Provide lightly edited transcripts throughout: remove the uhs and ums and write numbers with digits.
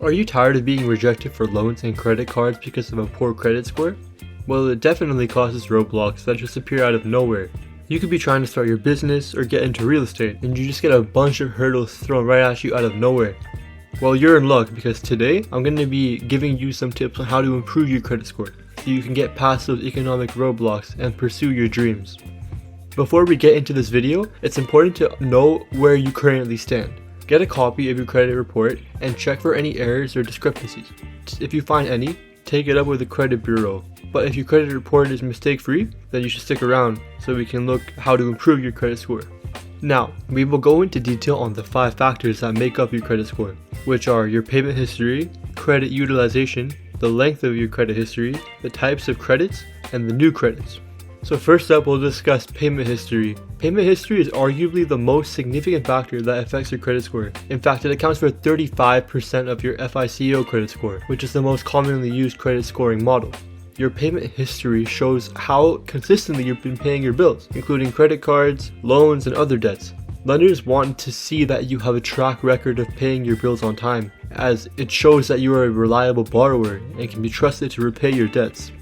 Are you tired of being rejected for loans and credit cards because of a poor credit score? Well, it definitely causes roadblocks that just appear out of nowhere. You could be trying to start your business or get into real estate, and you just get a bunch of hurdles thrown right at you out of nowhere. Well, you're in luck, because today I'm going to be giving you some tips on how to improve your credit score so you can get past those economic roadblocks and pursue your dreams. Before we get into this video, it's important to know where you currently stand. Get a copy of your credit report and check for any errors or discrepancies. If you find any, take it up with the credit bureau. But if your credit report is mistake-free, then you should stick around so we can look how to improve your credit score. Now, we will go into detail on the 5 factors that make up your credit score, which are your payment history, credit utilization, the length of your credit history, the types of credits, and the new credits. So first up, we'll discuss payment history. Payment history is arguably the most significant factor that affects your credit score. In fact, it accounts for 35% of your FICO credit score, which is the most commonly used credit scoring model. Your payment history shows how consistently you've been paying your bills, including credit cards, loans, and other debts. Lenders want to see that you have a track record of paying your bills on time, as it shows that you are a reliable borrower and can be trusted to repay your debts.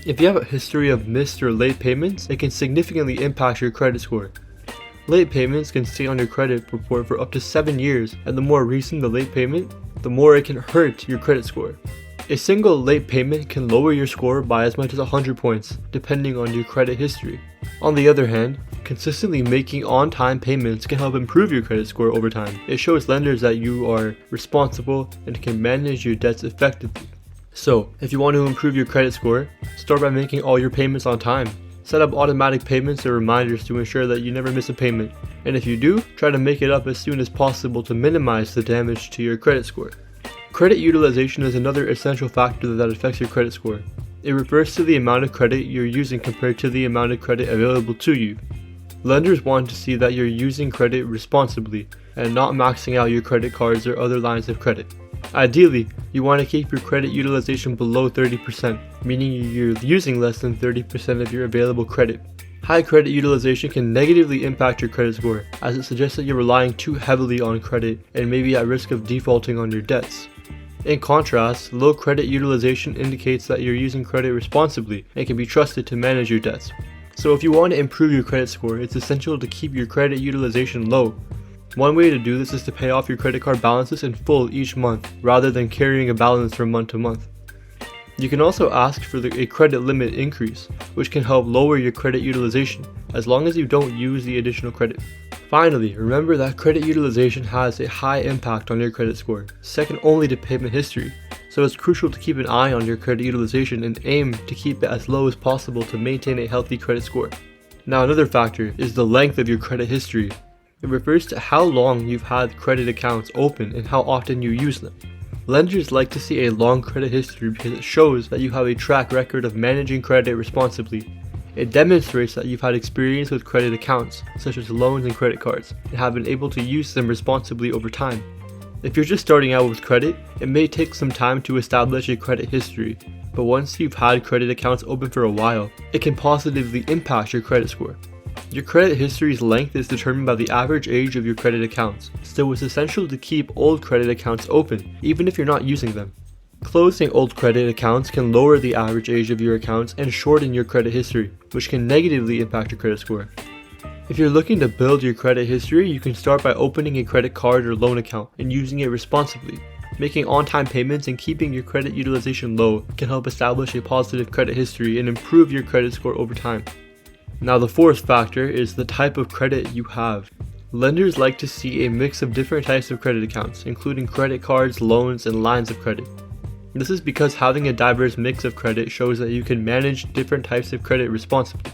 If you have a history of missed or late payments, it can significantly impact your credit score. Late payments can stay on your credit report for up to 7 years, and the more recent the late payment, the more it can hurt your credit score. A single late payment can lower your score by as much as 100 points, depending on your credit history. On the other hand, consistently making on-time payments can help improve your credit score over time. It shows lenders that you are responsible and can manage your debts effectively. So, if you want to improve your credit score, start by making all your payments on time. Set up automatic payments or reminders to ensure that you never miss a payment, and if you do, try to make it up as soon as possible to minimize the damage to your credit score. Credit utilization is another essential factor that affects your credit score. It refers to the amount of credit you're using compared to the amount of credit available to you. Lenders want to see that you're using credit responsibly and not maxing out your credit cards or other lines of credit. Ideally, you want to keep your credit utilization below 30%, meaning you're using less than 30% of your available credit. High credit utilization can negatively impact your credit score, as it suggests that you're relying too heavily on credit and may be at risk of defaulting on your debts. In contrast, low credit utilization indicates that you're using credit responsibly and can be trusted to manage your debts. So if you want to improve your credit score, it's essential to keep your credit utilization low. One way to do this is to pay off your credit card balances in full each month, rather than carrying a balance from month to month. You can also ask for a credit limit increase, which can help lower your credit utilization, as long as you don't use the additional credit. Finally, remember that credit utilization has a high impact on your credit score, second only to payment history, so it's crucial to keep an eye on your credit utilization and aim to keep it as low as possible to maintain a healthy credit score. Now, another factor is the length of your credit history. It refers to how long you've had credit accounts open and how often you use them. Lenders like to see a long credit history because it shows that you have a track record of managing credit responsibly. It demonstrates that you've had experience with credit accounts, such as loans and credit cards, and have been able to use them responsibly over time. If you're just starting out with credit, it may take some time to establish a credit history, but once you've had credit accounts open for a while, it can positively impact your credit score. Your credit history's length is determined by the average age of your credit accounts, so it's essential to keep old credit accounts open, even if you're not using them. Closing old credit accounts can lower the average age of your accounts and shorten your credit history, which can negatively impact your credit score. If you're looking to build your credit history, you can start by opening a credit card or loan account and using it responsibly. Making on-time payments and keeping your credit utilization low can help establish a positive credit history and improve your credit score over time. Now, the fourth factor is the type of credit you have. Lenders like to see a mix of different types of credit accounts, including credit cards, loans, and lines of credit. This is because having a diverse mix of credit shows that you can manage different types of credit responsibly.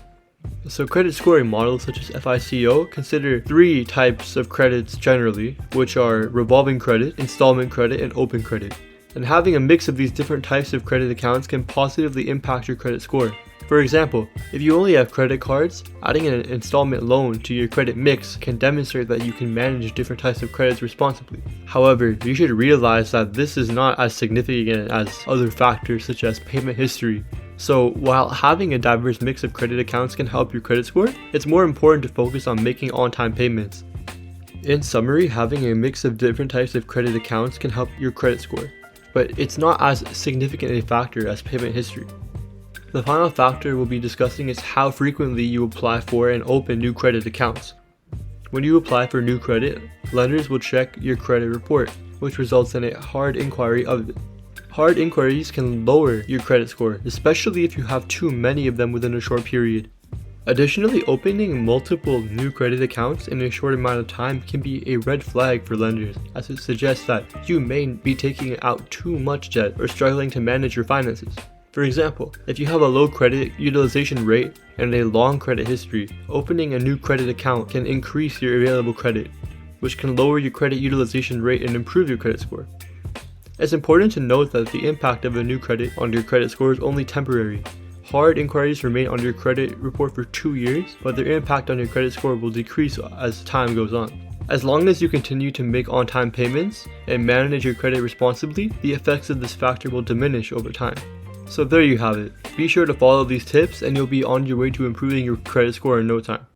So credit scoring models such as FICO consider 3 types of credits generally, which are revolving credit, installment credit, and open credit. And having a mix of these different types of credit accounts can positively impact your credit score. For example, if you only have credit cards, adding an installment loan to your credit mix can demonstrate that you can manage different types of credits responsibly. However, you should realize that this is not as significant as other factors such as payment history. So while having a diverse mix of credit accounts can help your credit score, it's more important to focus on making on-time payments. In summary, having a mix of different types of credit accounts can help your credit score, but it's not as significant a factor as payment history. The final factor we'll be discussing is how frequently you apply for and open new credit accounts. When you apply for new credit, lenders will check your credit report, which results in a hard inquiry of it. Hard inquiries can lower your credit score, especially if you have too many of them within a short period. Additionally, opening multiple new credit accounts in a short amount of time can be a red flag for lenders, as it suggests that you may be taking out too much debt or struggling to manage your finances. For example, if you have a low credit utilization rate and a long credit history, opening a new credit account can increase your available credit, which can lower your credit utilization rate and improve your credit score. It's important to note that the impact of a new credit on your credit score is only temporary. Hard inquiries remain on your credit report for 2 years, but their impact on your credit score will decrease as time goes on. As long as you continue to make on-time payments and manage your credit responsibly, the effects of this factor will diminish over time. So there you have it. Be sure to follow these tips and you'll be on your way to improving your credit score in no time.